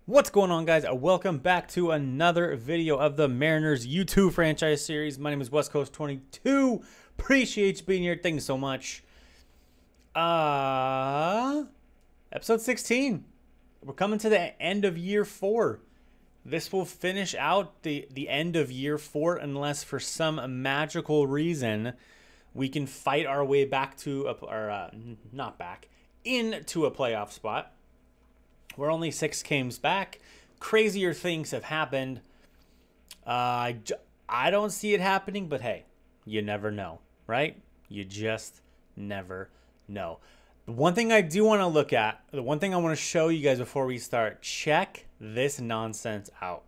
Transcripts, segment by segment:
What's going on, guys? Welcome back to another video of the Mariners U2 franchise series. My name is West Coast 22. Appreciate you being here. Thank you so much. Episode 16. We're coming to the end of year 4. This will finish out the end of year 4 unless for some magical reason we can fight our way back to into a playoff spot. We're only 6 games back. Crazier things have happened. I don't see it happening, but hey, you never know, right? You just never know. The one thing I do want to look at, the one thing I want to show you guys before we start, check this nonsense out.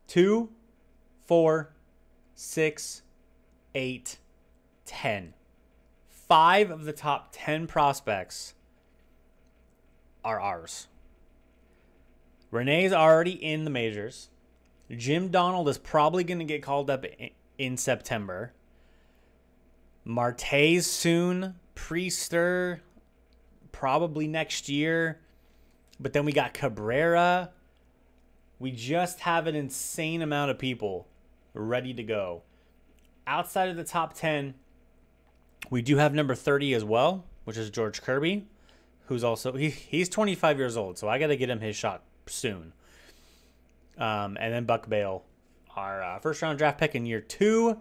2, 4, 6, 8, 10. 5 of the top 10 prospects are ours. Renee's already in the majors. Jim Donald is probably going to get called up in September. Marte's soon. Priester probably next year. But then we got Cabrera. We just have an insane amount of people ready to go. Outside of the top 10, we do have number 30 as well, which is George Kirby, who's also, he's 25 years old, so I got to get him his shot soon. And then Buck Bale, our first-round draft pick in year 2,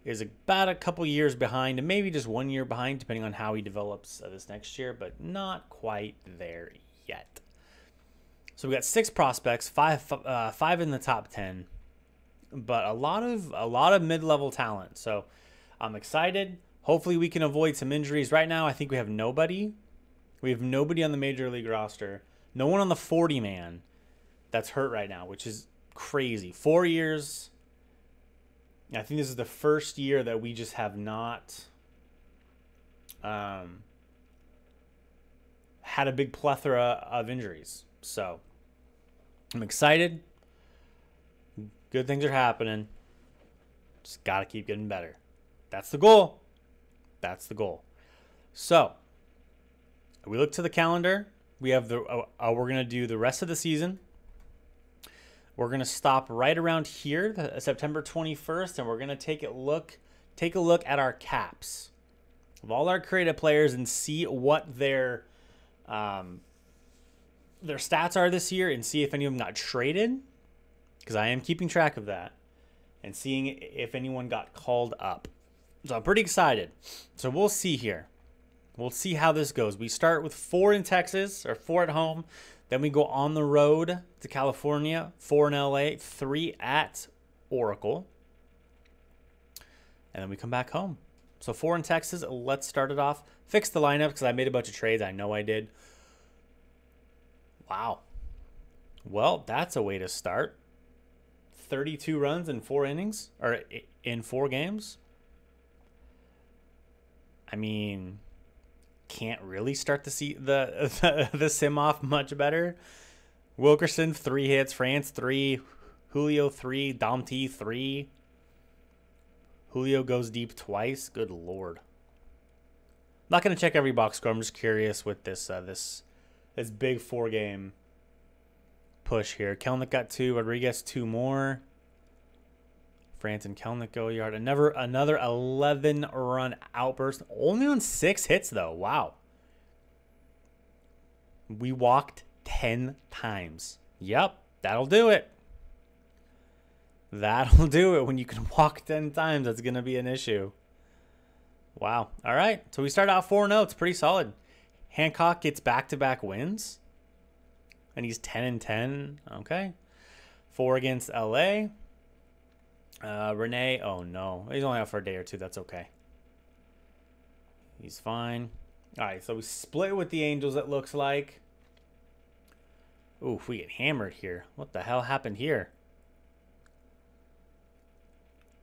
is about a couple years behind, and maybe just 1 year behind, depending on how he develops this next year, but not quite there yet. So we got 6 prospects, five in the top 10, but a lot of mid-level talent. So I'm excited. Hopefully we can avoid some injuries. Right now, I think we have nobody. We have nobody on the Major League roster. No one on the 40-man that's hurt right now, which is crazy. 4 years. I think this is the first year that we just have not had a big plethora of injuries. So I'm excited. Good things are happening. Just got to keep getting better. That's the goal. That's the goal. So we look to the calendar. We have we're going to do the rest of the season. We're going to stop right around here, September 21st, and we're going to take a look at our caps of all our creative players and see what their stats are this year, and see if any of them got traded, because I am keeping track of that, and seeing if anyone got called up. So I'm pretty excited. So we'll see here. We'll see how this goes. We start with 4 in Texas, or 4 at home. Then we go on the road to California, 4 in LA, 3 at Oracle. And then we come back home. So 4 in Texas. Let's start it off. Fix the lineup because I made a bunch of trades. I know I did. Wow. Well, that's a way to start. 32 runs in 4 innings, or in 4 games. I mean, can't really start to see the sim off much better. Wilkerson 3 hits, France 3, Julio 3, Domty 3. Julio goes deep twice. Good lord. I'm not gonna check every box score. I'm just curious with this this big 4-game push here. Kelnick got 2, Rodriguez 2 more. France and Kelnick go yard. Another 11-run outburst. Only on 6 hits, though. Wow. We walked 10 times. Yep, that'll do it. That'll do it. When you can walk 10 times, that's going to be an issue. Wow. All right. So we start out 4-0. It's pretty solid. Hancock gets back-to-back wins. And he's 10-10. Okay. 4 against LA. Renee, oh no, he's only out for a day or 2. That's okay. He's fine. All right, so we split with the Angels, it looks like. Oof, we get hammered here. What the hell happened here?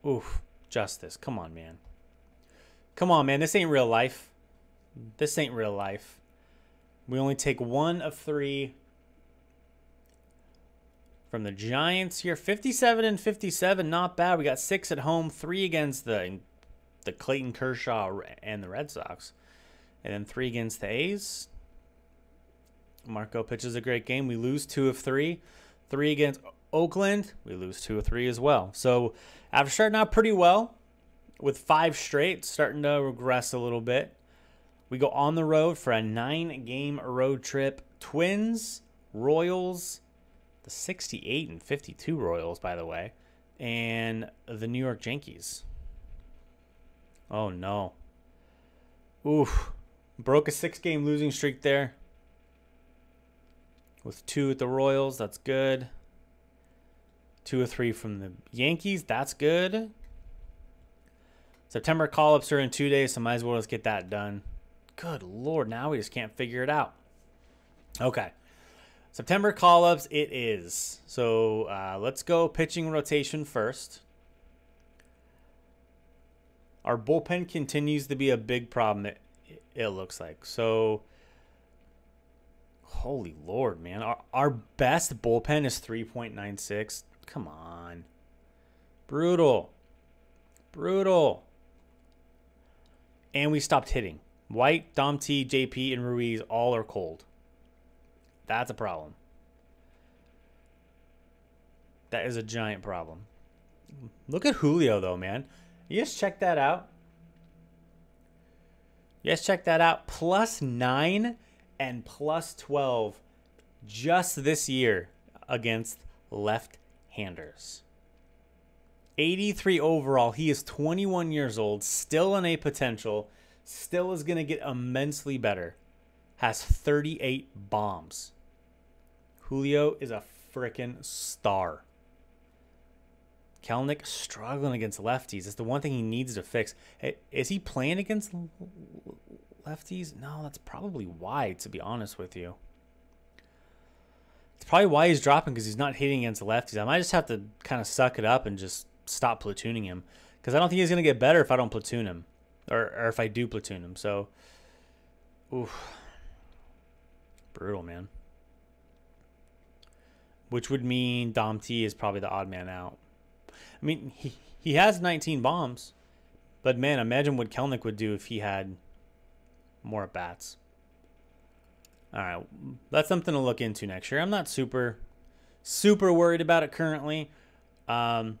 Oof, Justice. Come on, man. Come on, man. This ain't real life. This ain't real life. We only take 1 of 3. From the Giants here, 57 and 57, not bad. We got 6 at home, 3 against the Clayton Kershaw and the Red Sox. And then 3 against the A's. Marco pitches a great game. We lose 2 of 3. 3 against Oakland. We lose 2 of 3 as well. So after starting out pretty well with 5 straight, starting to regress a little bit. We go on the road for a 9-game road trip. Twins, Royals, the 68 and 52 Royals, by the way, and the New York Yankees. Oh, no. Oof. Broke a 6-game losing streak there. With 2 at the Royals, that's good. 2 or 3 from the Yankees, that's good. September call-ups are in 2 days, so might as well just get that done. Good Lord, now we just can't figure it out. Okay. September call-ups it is. So let's go pitching rotation first. Our bullpen continues to be a big problem, it looks like. So, holy Lord, man. Our best bullpen is 3.96. Come on. Brutal. Brutal. And we stopped hitting. White, Dom T, JP, and Ruiz all are cold. That's a problem. That is a giant problem. Look at Julio, though, man. You just check that out. Yes, check that out. +9 and +12 just this year against left-handers. 83 overall. He is 21 years old, still in a potential, still is going to get immensely better. Has 38 bombs. Julio is a freaking star. Kelenic struggling against lefties. That's the one thing he needs to fix. Hey, is he playing against lefties? No, that's probably why, to be honest with you. It's probably why he's dropping, because he's not hitting against lefties. I might just have to kind of suck it up and just stop platooning him, because I don't think he's going to get better if I don't platoon him, or if I do platoon him. So, oof. Brutal, man. Which would mean Dom T is probably the odd man out. I mean, he has 19 bombs, but man, imagine what Kelenic would do if he had more at-bats. All right, that's something to look into next year. I'm not super worried about it currently. I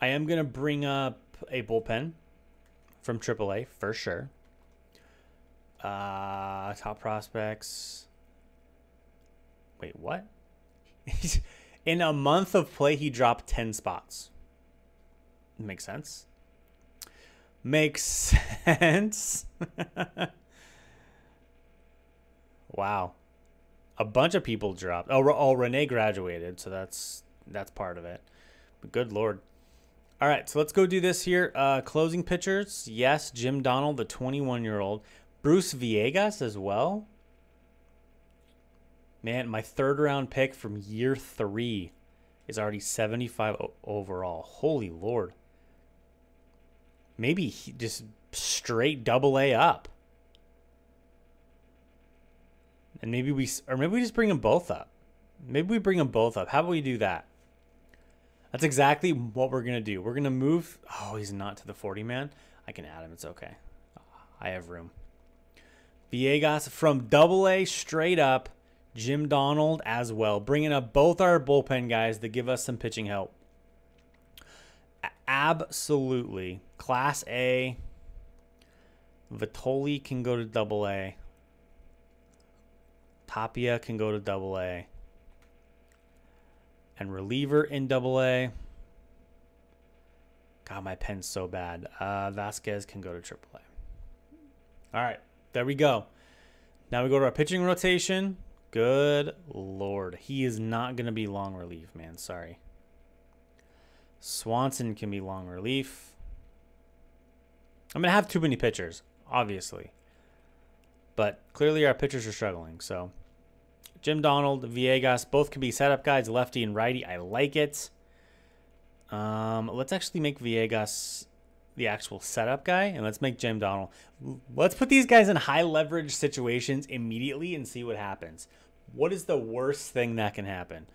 am going to bring up a bullpen from AAA for sure. Top prospects. Wait, what? In a month of play, he dropped 10 spots. Makes sense. Makes sense. Wow. A bunch of people dropped. Oh, Renee graduated, so that's part of it. But good Lord. All right, so let's go do this here. Closing pitchers. Yes, Jim Donald, the 21-year-old. Bruce Villegas as well. Man, my 3rd-round pick from year 3 is already 75 overall. Holy Lord. Maybe he just straight AA up. And maybe we just bring them both up. Maybe we bring them both up. How about we do that? That's exactly what we're going to do. We're going to move. Oh, he's not to the 40-man. I can add him. It's okay. I have room. Villegas from AA straight up. Jim Donald as well. Bringing up both our bullpen guys to give us some pitching help. Absolutely. Class A. Vitoli can go to AA. Tapia can go to AA. And reliever in AA. God, my pen's so bad. Vasquez can go to AAA. All right, there we go. Now we go to our pitching rotation. Good Lord. He is not going to be long relief, man. Sorry. Swanson can be long relief. I'm going to have too many pitchers, obviously. But clearly our pitchers are struggling. So Jim Donald, Villegas, both can be setup guys, lefty and righty. I like it. Let's actually make Villegas the actual setup guy, and let's make Jim Donald. Let's put these guys in high leverage situations immediately and see what happens. What is the worst thing that can happen?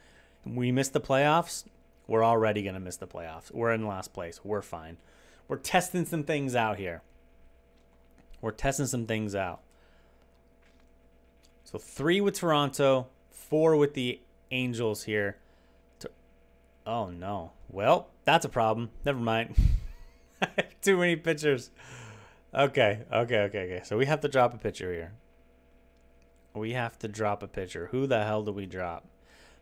We miss the playoffs. We're already going to miss the playoffs. We're in last place. We're fine. We're testing some things out here. We're testing some things out. So 3 with Toronto, 4 with the Angels here. Oh, no. Well, that's a problem. Never mind. Too many pitchers. Okay. So we have to drop a pitcher here. We have to drop a pitcher. Who the hell do we drop?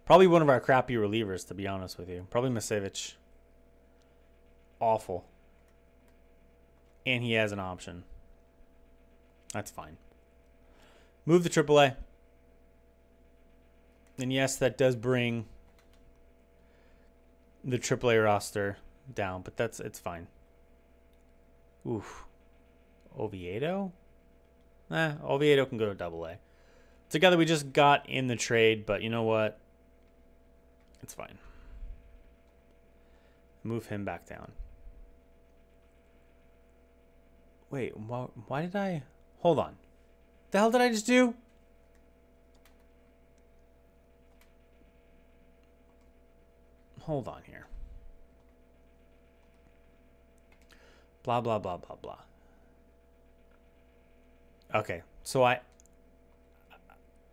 Probably one of our crappy relievers, to be honest with you. Probably Misevich. Awful. And he has an option. That's fine. Move to AAA. And yes, that does bring the AAA roster down, but it's fine. Oof. Oviedo? Oviedo can go to AA. Together we just got in the trade, but you know what? It's fine. Move him back down. Wait, why did I... Hold on. The hell did I just do? Hold on here. Blah, blah, blah, blah, blah. Okay, so I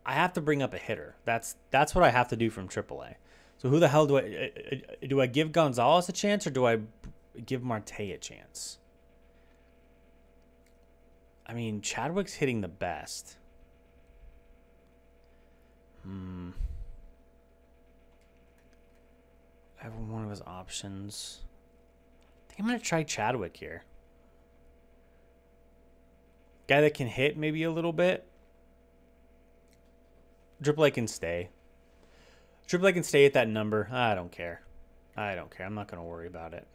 have to bring up a hitter. That's what I have to do from AAA. So who the hell do I give Gonzalez a chance, or do I give Marte a chance? I mean, Chadwick's hitting the best. I have one of his options. I think I'm going to try Chadwick here. Guy that can hit maybe a little bit. AAA can stay. AAA can stay at that number. I don't care. I'm not going to worry about it.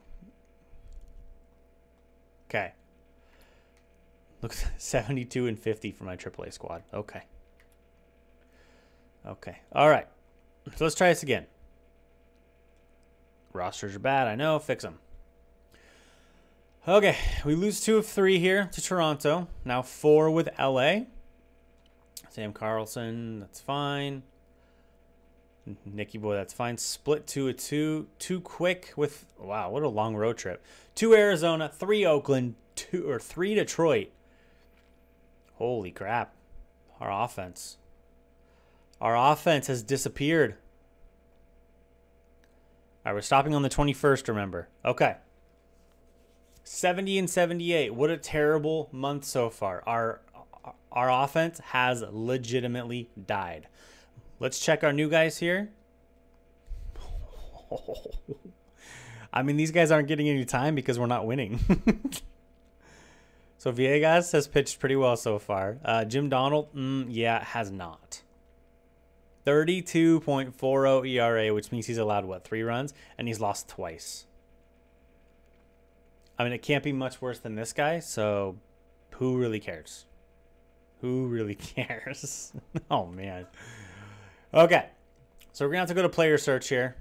Okay. Look, 72 and 50 for my AAA squad. Okay. All right. So let's try this again. Rosters are bad. I know. Fix them. Okay. We lose 2 of 3 here to Toronto. Now 4 with LA. Sam Carlson. That's fine. Nicky Boy. That's fine. Split 2 of 2. 2 quick with... Wow. What a long road trip. 2 Arizona. 3 Oakland. 3 Detroit. Holy crap. Our offense has disappeared. All right, we're stopping on the 21st, remember. Okay. 70 and 78. What a terrible month so far. Our offense has legitimately died. Let's check our new guys here. I mean, these guys aren't getting any time because we're not winning. So Villegas has pitched pretty well so far. Jim Donald, yeah, has not. 32.40 ERA, which means he's allowed, what, 3 runs? And he's lost twice. I mean, it can't be much worse than this guy, so who really cares? Who really cares? Oh, man. Okay, so we're going to have to go to player search here,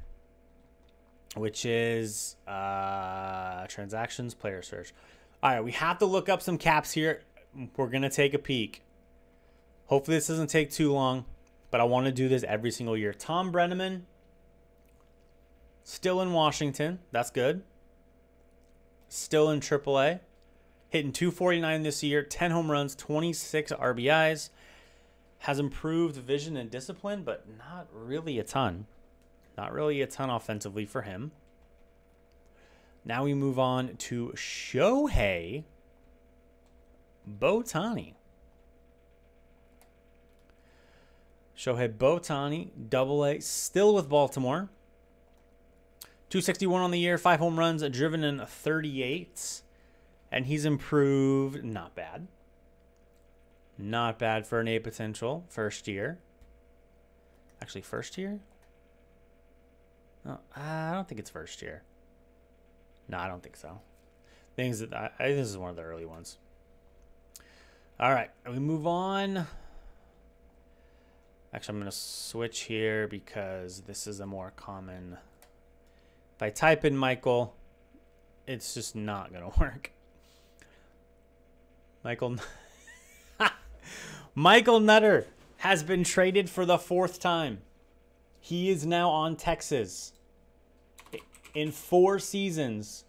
which is transactions, player search. All right, we have to look up some caps here. We're going to take a peek. Hopefully this doesn't take too long, but I want to do this every single year. Tom Brenneman, still in Washington. That's good. Still in AAA. Hitting .249 this year, 10 home runs, 26 RBIs. Has improved vision and discipline, but not really a ton. Not really a ton offensively for him. Now we move on to Shohei Ohtani. Shohei Ohtani, AA, still with Baltimore. 261 on the year, 5 home runs, driven in 38. And he's improved, not bad. Not bad for an A potential, first year. Actually, first year? No, I don't think it's first year. No, I don't think so. Things that I think this is one of the early ones. All right, we move on. Actually, I'm going to switch here because this is a more common. If I type in Michael, it's just not going to work. Michael Nutter has been traded for the 4th time. He is now on Texas. In 4 seasons,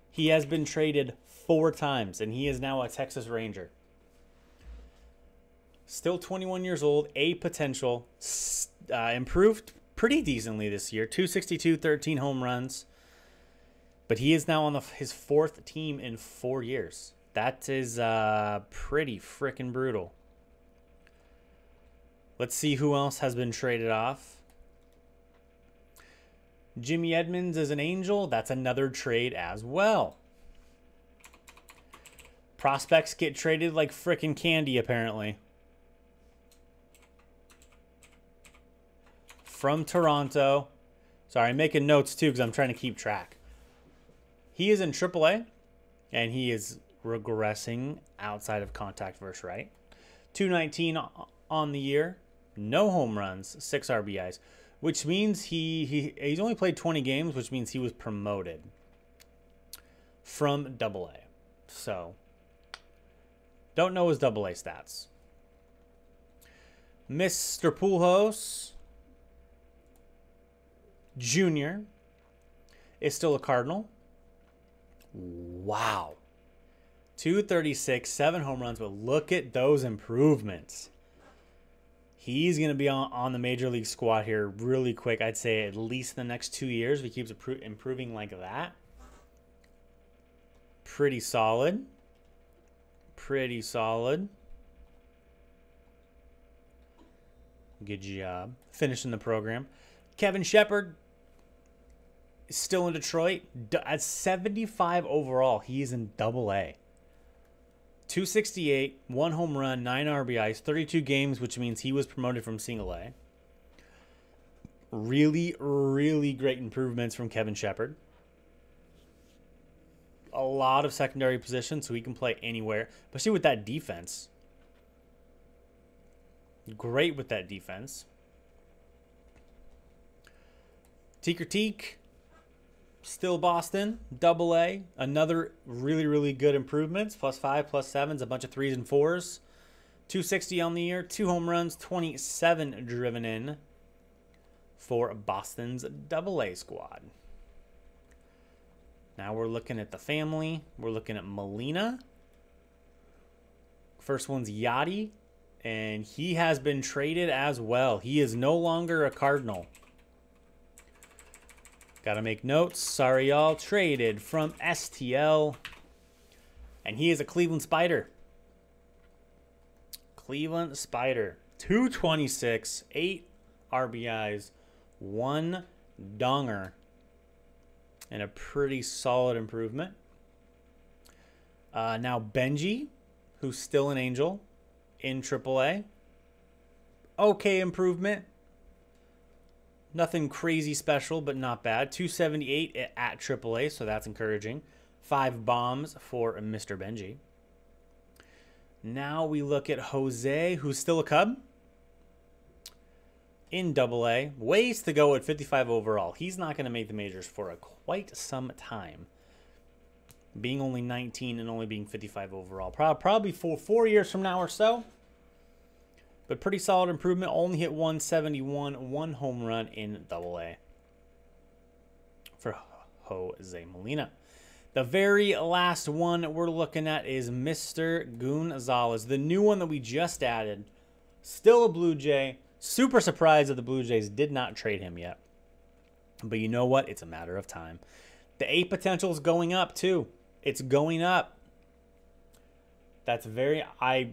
he has been traded 4 times, and he is now a Texas Ranger. Still 21 years old, A potential. Improved pretty decently this year. 262, 13 home runs. But he is now on his 4th team in 4 years. That is pretty freaking brutal. Let's see who else has been traded off. Jimmy Edmonds is an Angel. That's another trade as well. Prospects get traded like freaking candy, apparently. From Toronto. Sorry, I'm making notes too because I'm trying to keep track. He is in AAA, and he is regressing outside of contact versus right. 219 on the year. No home runs, 6 RBIs, which means he's only played 20 games, which means he was promoted from AA. So, don't know his AA stats. Mr. Pujols Jr. is still a Cardinal. Wow. 236, 7 home runs, but look at those improvements. He's going to be on the Major League squad here really quick. I'd say at least the next 2 years. If he keeps improving like that. Pretty solid. Pretty solid. Good job. Finishing the program. Kevin Shepard is still in Detroit. At 75 overall, he's in AA. 268, 1 home run, 9 RBIs, 32 games, which means he was promoted from single A. Really, really great improvements from Kevin Shepard. A lot of secondary positions, so he can play anywhere, especially with that defense. Great with that defense. Teaker Teak, still Boston, AA. Another really, really good improvements. +5, +7s, a bunch of 3s and 4s. 260 on the year, 2 home runs, 27 driven in for Boston's AA squad. Now we're looking at the family. We're looking at Molina. First one's Yachty, and he has been traded as well. He is no longer a Cardinal. Got to make notes. Sorry, y'all. Traded from STL. And he is a Cleveland Spider. Cleveland Spider. 226, 8 RBIs, 1 donger. And a pretty solid improvement. Now Benji, who's still an Angel in AAA. Okay improvement. Nothing crazy special, but not bad. 278 at AAA, so that's encouraging. 5 bombs for Mr. Benji. Now we look at Jose, who's still a Cub. In AA. Ways to go at 55 overall. He's not going to make the majors for quite some time. Being only 19 and only being 55 overall. Probably for 4 years from now or so. But pretty solid improvement. Only hit 171, 1 home run in AA for Jose Molina. The very last one we're looking at is Mr. Gonzalez, the new one that we just added. Still a Blue Jay. Super surprised that the Blue Jays did not trade him yet. But you know what? It's a matter of time. The A potential is going up too. It's going up. That's very... I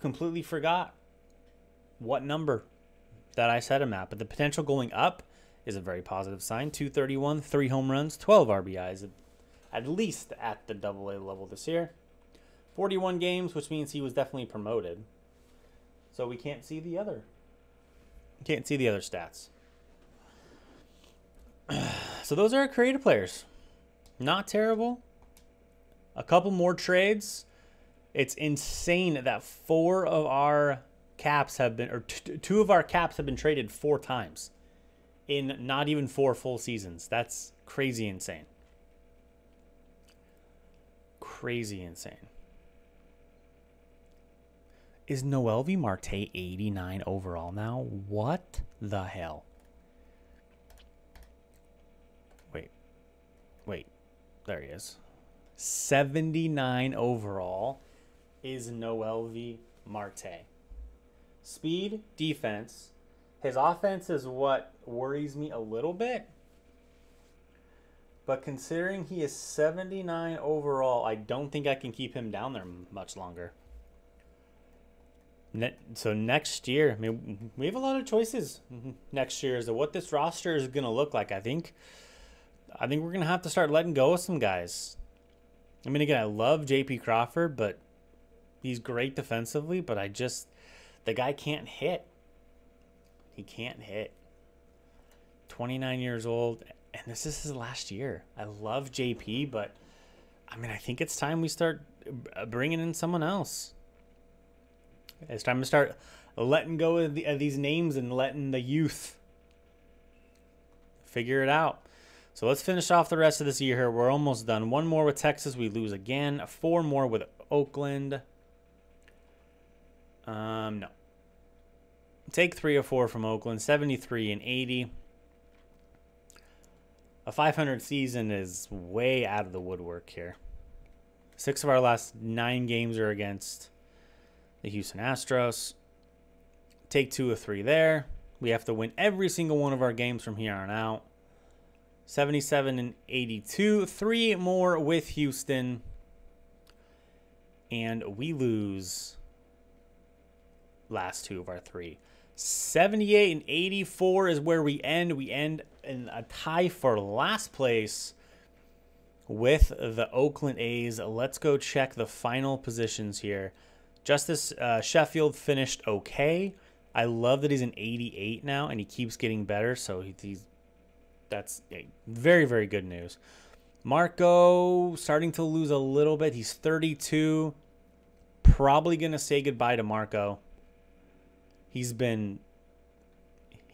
completely forgot what number that I set him at. But the potential going up is a very positive sign. 231, 3 home runs, 12 RBIs, at least at the AA level this year. 41 games, which means he was definitely promoted. So we can't see the other. Can't see the other stats. So those are our creative players. Not terrible. A couple more trades. It's insane that 4 of our caps have been, or 2 of our caps have been traded 4 times in not even 4 full seasons. That's crazy insane. Crazy insane. Is Noelvi Marte 89 overall now? What the hell? Wait. There he is. 79 overall is Noelvi Marte. Speed, defense. His offense is what worries me a little bit. But considering he is 79 overall, I don't think I can keep him down there much longer. So next year, I mean, we have a lot of choices next year as to what this roster is going to look like. I think we're going to have to start letting go of some guys. I mean, again, I love J.P. Crawford, but he's great defensively, but the guy can't hit. He can't hit. 29 years old, and this is his last year. I love JP, but I mean, I think it's time we start bringing in someone else. It's time to start letting go of these names and letting the youth figure it out. So let's finish off the rest of this year here. We're almost done. One more with Texas. We lose again. 4 more with Oakland. No. Take 3 or 4 from Oakland. 73 and 80. A 500 season is way out of the woodwork here. 6 of our last 9 games are against the Houston Astros. Take 2 or 3 there. We have to win every single one of our games from here on out. 77 and 82. 3 more with Houston. And we lose last 2 of our 3. 78 and 84 is where we end. We end in a tie for last place with the Oakland A's. Let's go check the final positions here. Justice Sheffield finished okay. I love that he's an 88 now, and he keeps getting better. So that's very, very good news. Marco starting to lose a little bit. He's 32. Probably going to say goodbye to Marco. He's been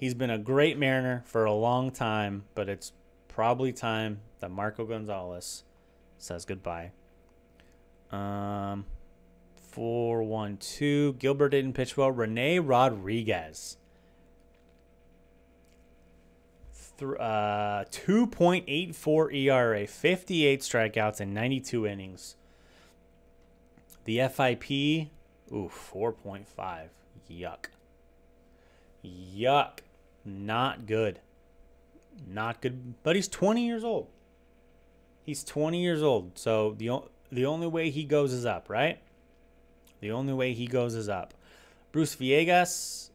a great Mariner for a long time, but it's probably time that Marco Gonzalez says goodbye. 4-1-2. Gilbert didn't pitch well. Rene Rodriguez. 2.84 ERA, 58 strikeouts, and 92 innings. The FIP, 4.5. Yuck. Yuck. Not good. Not good. But he's 20 years old. He's 20 years old. So the only way he goes is up, right? The only way he goes is up. Bruce Villegas,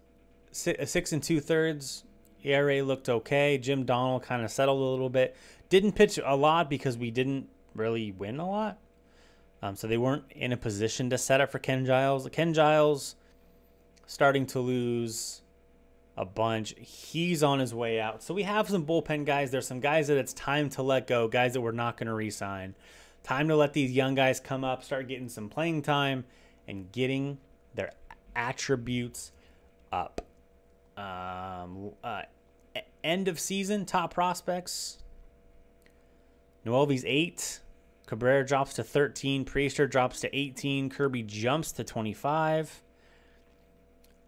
6 2/3. ERA looked okay. Jim Donald kind of settled a little bit. Didn't pitch a lot because we didn't really win a lot. So they weren't in a position to set up for Ken Giles. Ken Giles starting to lose a bunch. He's on his way out. So we have some bullpen guys. There's some guys that it's time to let go, guys that we're not going to re-sign. Time to let these young guys come up, start getting some playing time, and getting their attributes up. End of season, top prospects. Noelvi's 8. Cabrera drops to 13. Priester drops to 18. Kirby jumps to 25.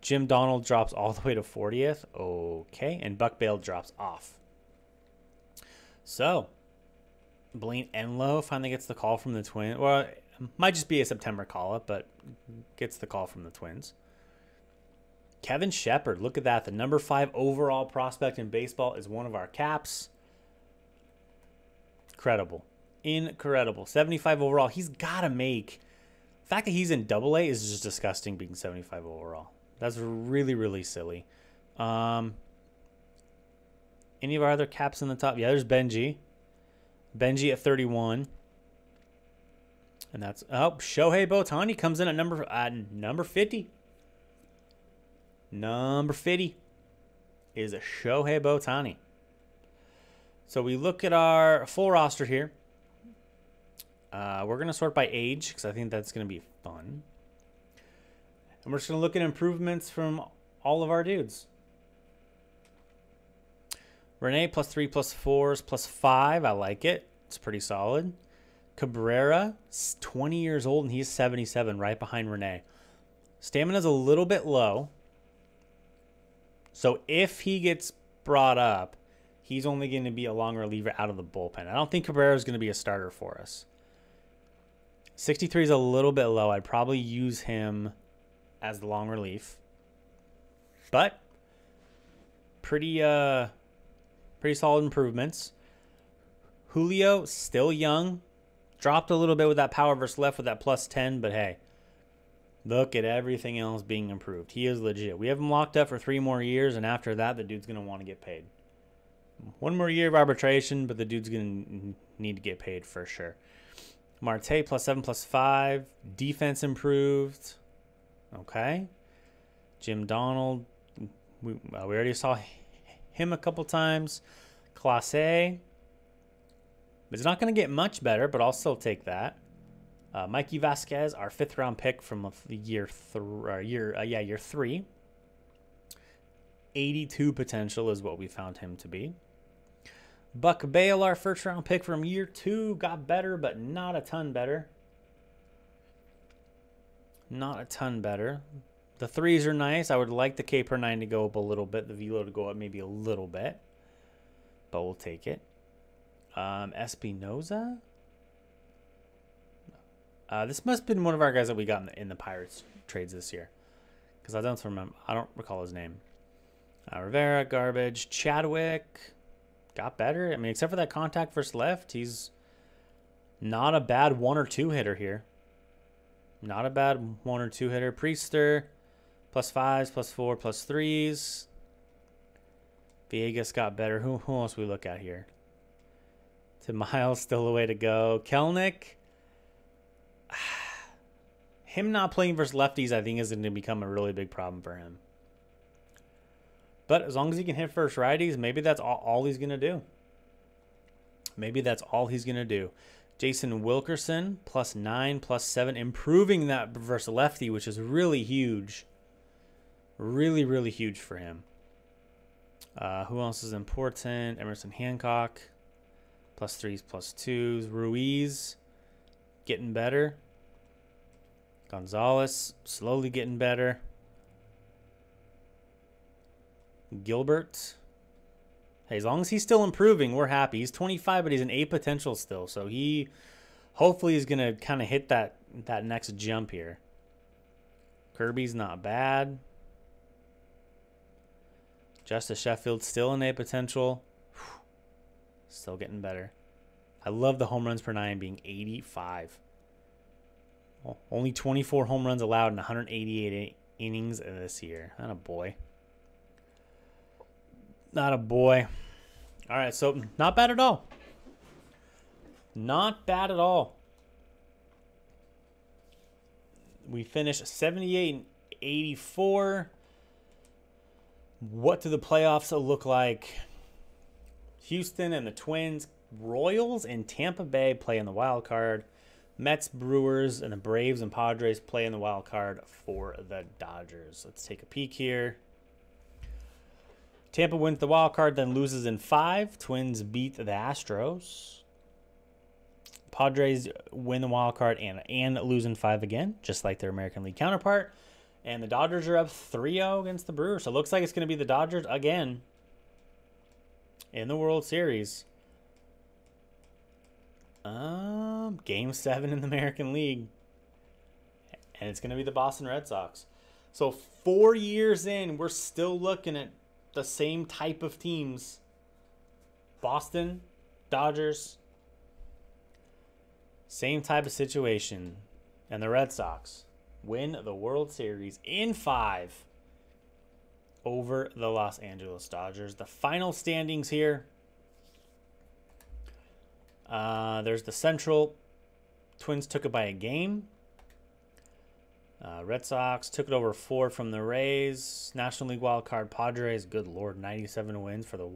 Jim Donald drops all the way to 40th. Okay. And Buck Bale drops off. So, Blaine Enlow finally gets the call from the Twins. Well, it might just be a September call-up, but gets the call from the Twins. Kevin Shepard, look at that. The number 5 overall prospect in baseball is one of our caps. Incredible. Incredible. 75 overall. He's got to make... The fact that he's in AA is just disgusting being 75 overall. That's really, really silly. Any of our other caps in the top? Yeah, there's Benji. Benji at 31. And that's... Oh, Shohei Ohtani comes in at number 50. Number 50 is a Shohei Ohtani. So we look at our full roster here. We're going to sort by age because I think that's going to be fun. And we're just going to look at improvements from all of our dudes. Rene +3, +4s, +5. I like it. It's pretty solid. Cabrera, 20 years old, and he's 77, right behind Rene. Stamina's a little bit low. So if he gets brought up, he's only going to be a long reliever out of the bullpen. I don't think Cabrera is going to be a starter for us. 63 is a little bit low. I'd probably use him as the long relief. But pretty solid improvements. Julio, still young. Dropped a little bit with that power versus left with that +10, but hey, look at everything else being improved. He is legit. We have him locked up for 3 more years, and after that, the dude's going to want to get paid. 1 more year of arbitration, but the dude's going to need to get paid for sure. Marte +7, +5. Defense improved. Okay. Jim Donald, we already saw him a couple times. Class A. It's not going to get much better, but I'll still take that. Mikey Vasquez, our 5th-round pick from year 3. 82 potential is what we found him to be. Buck Bale, our 1st-round pick from year 2, got better, but not a ton better. Not a ton better. The 3s are nice. I would like the K per 9 to go up a little bit, the velo to go up maybe a little bit, but we'll take it. Espinoza. This must have been one of our guys that we got in the Pirates trades this year, because I don't recall his name. Rivera, garbage. Chadwick got better. I mean, except for that contact versus left, he's not a bad 1 or 2 hitter here. Not a bad 1 or 2 hitter. Priester, +5s, +4, +3s. Villegas got better. Who else we look at here? To Miles, still a way to go. Kelnick. Him not playing versus lefties, I think, is going to become a really big problem for him. But as long as he can hit first righties, maybe that's all he's going to do. Maybe that's all he's going to do. Jason Wilkerson, +9, +7, improving that versus lefty, which is really huge. Really, really huge for him. Who else is important? Emerson Hancock, +3s, +2s. Ruiz, getting better. Gonzalez, slowly getting better. Gilbert. Hey, as long as he's still improving, we're happy. He's 25, but he's an A potential still. So he hopefully is going to kind of hit that next jump here. Kirby's not bad. Justice Sheffield still an A potential. Whew. Still getting better. I love the home runs per 9 being 85. Well, only 24 home runs allowed in 188 innings this year. Not a boy. Not a boy. All right, so not bad at all. Not bad at all. We finished 78 and 84. What do the playoffs look like? Houston and the Twins, Royals and Tampa Bay play in the wild card. Mets, Brewers, and the Braves and Padres play in the wild card for the Dodgers. Let's take a peek here. Tampa wins the wild card, then loses in 5. Twins beat the Astros. Padres win the wild card and lose in 5 again, just like their American League counterpart. And the Dodgers are up 3-0 against the Brewers. So it looks like it's going to be the Dodgers again in the World Series. Game 7 in the American League. And it's going to be the Boston Red Sox. So 4 years in, we're still looking at the same type of teams. Boston, Dodgers. Same type of situation. And the Red Sox win the World Series in 5 over the Los Angeles Dodgers. The final standings here. There's the Central. Twins took it by a game. Red Sox took it over 4 from the Rays. National League wild card Padres, good lord, 97 wins for the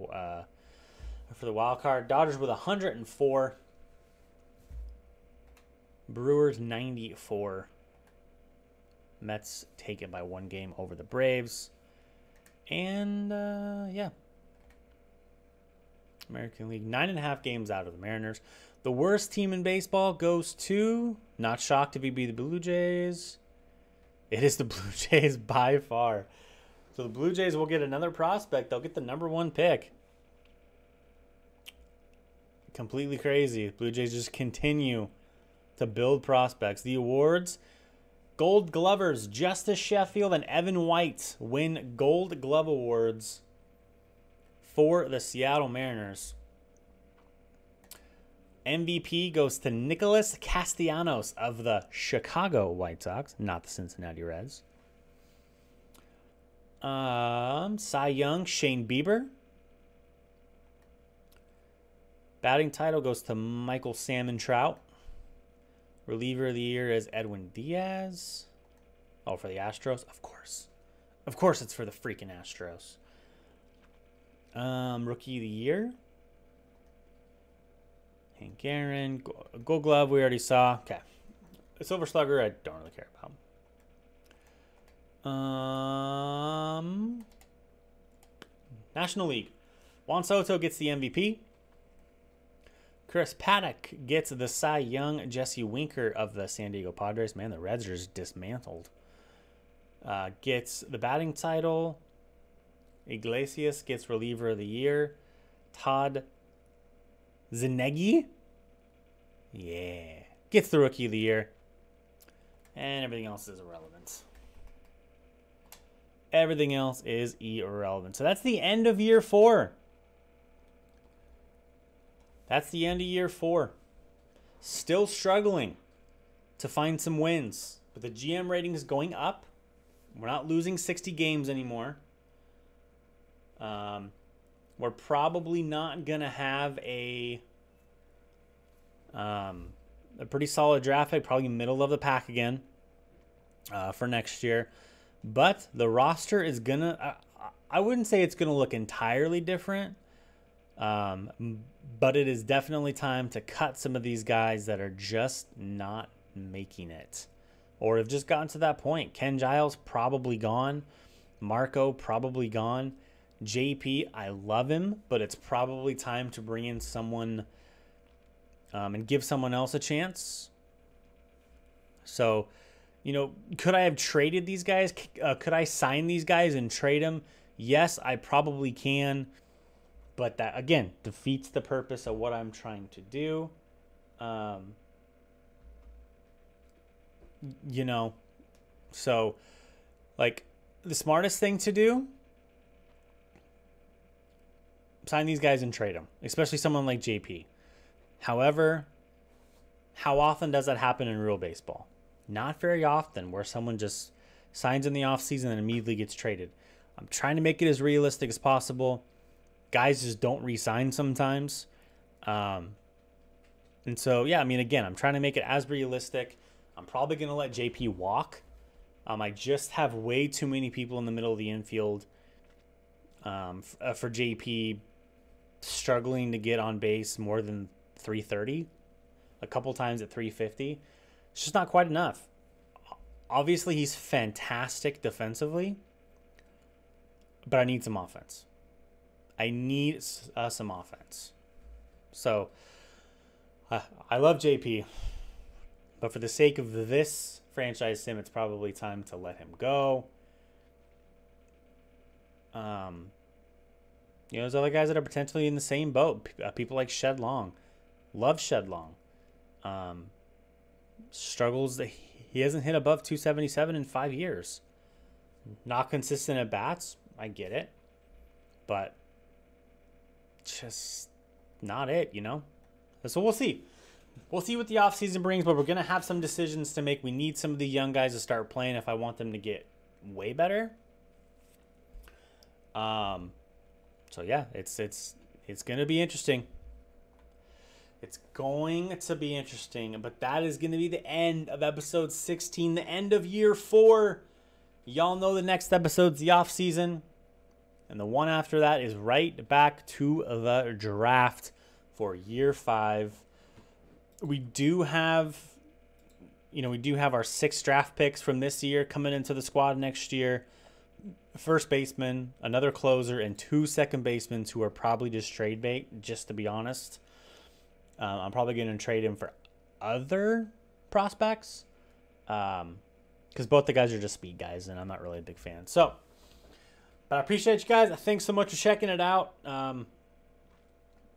wild card. Dodgers with 104. Brewers 94. Mets take it by 1 game over the Braves. And yeah. American League 9.5 games out of the Mariners. The worst team in baseball goes to, not shocked if it be the Blue Jays. It is the Blue Jays by far. So the Blue Jays will get another prospect. They'll get the #1 pick. Completely crazy. Blue Jays just continue to build prospects. The awards Gold Glovers, Justice Sheffield and Evan White win Gold Glove Awards for the Seattle Mariners. MVP goes to Nicholas Castellanos of the Chicago White Sox, not the Cincinnati Reds. Cy Young, Shane Bieber. Batting title goes to Michael Salmon Trout. Reliever of the year is Edwin Diaz. Oh, for the Astros? Of course. Of course it's for the freaking Astros. Rookie of the year. Hank Aaron. Gold Glove we already saw. Okay. Silver Slugger I don't really care about. National League. Juan Soto gets the MVP. Chris Paddock gets the Cy Young. Jesse Winker of the San Diego Padres. Man, the Reds are just dismantled. Gets the batting title. Iglesias gets reliever of the year. Todd Zinegi, yeah, gets the rookie of the year. And everything else is irrelevant. Everything else is irrelevant. So that's the end of year 4. That's the end of year 4. Still struggling to find some wins. But the GM rating is going up. We're not losing 60 games anymore. We're probably not going to have a pretty solid draft pick, probably middle of the pack again for next year. But the roster is going to, I wouldn't say it's going to look entirely different, but it is definitely time to cut some of these guys that are just not making it or have just gotten to that point. Ken Giles probably gone. Marco probably gone. JP, I love him, but it's probably time to bring in someone and give someone else a chance. So, you know, could I have traded these guys? Could I sign these guys and trade them? Yes, I probably can. But that, again, defeats the purpose of what I'm trying to do. You know, so, like, the smartest thing to do, sign these guys and trade them, especially someone like JP. However, how often does that happen in real baseball? Not very often, where someone just signs in the offseason and immediately gets traded. I'm trying to make it as realistic as possible. Guys just don't re-sign sometimes. And so, yeah, I mean, again, I'm trying to make it as realistic. I'm probably going to let JP walk. I just have way too many people in the middle of the infield for JP struggling to get on base more than 330, a couple times at 350. It's just not quite enough. Obviously, he's fantastic defensively, but I need some offense. I need some offense. So, I love JP, but for the sake of this franchise sim, it's probably time to let him go. You know, there's other guys that are potentially in the same boat. People like Shed Long. Love Shed Long. Struggles that he hasn't hit above 277 in 5 years. Not consistent at bats. I get it. But just not it, you know? So we'll see. We'll see what the offseason brings, but we're going to have some decisions to make. We need some of the young guys to start playing if I want them to get way better. So yeah, it's going to be interesting. It's going to be interesting, but that is going to be the end of episode 16, the end of year 4. Y'all know the next episode's the off season, and the one after that is right back to the draft for year 5. We do have our 6 draft picks from this year coming into the squad next year. First baseman, another closer, and 2 second basemen who are probably just trade bait, just to be honest. I'm probably going to trade him for other prospects because both the guys are just speed guys, and I'm not really a big fan. So, but I appreciate you guys. Thanks so much for checking it out.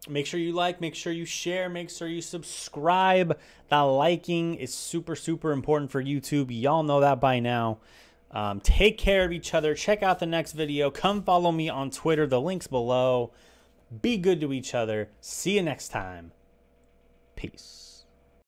Make sure you like, make sure you share, make sure you subscribe. The liking is super, super important for YouTube. Y'all know that by now. Take care of each other. Check out the next video. Come follow me on Twitter. The link's below. Be good to each other. See you next time. Peace.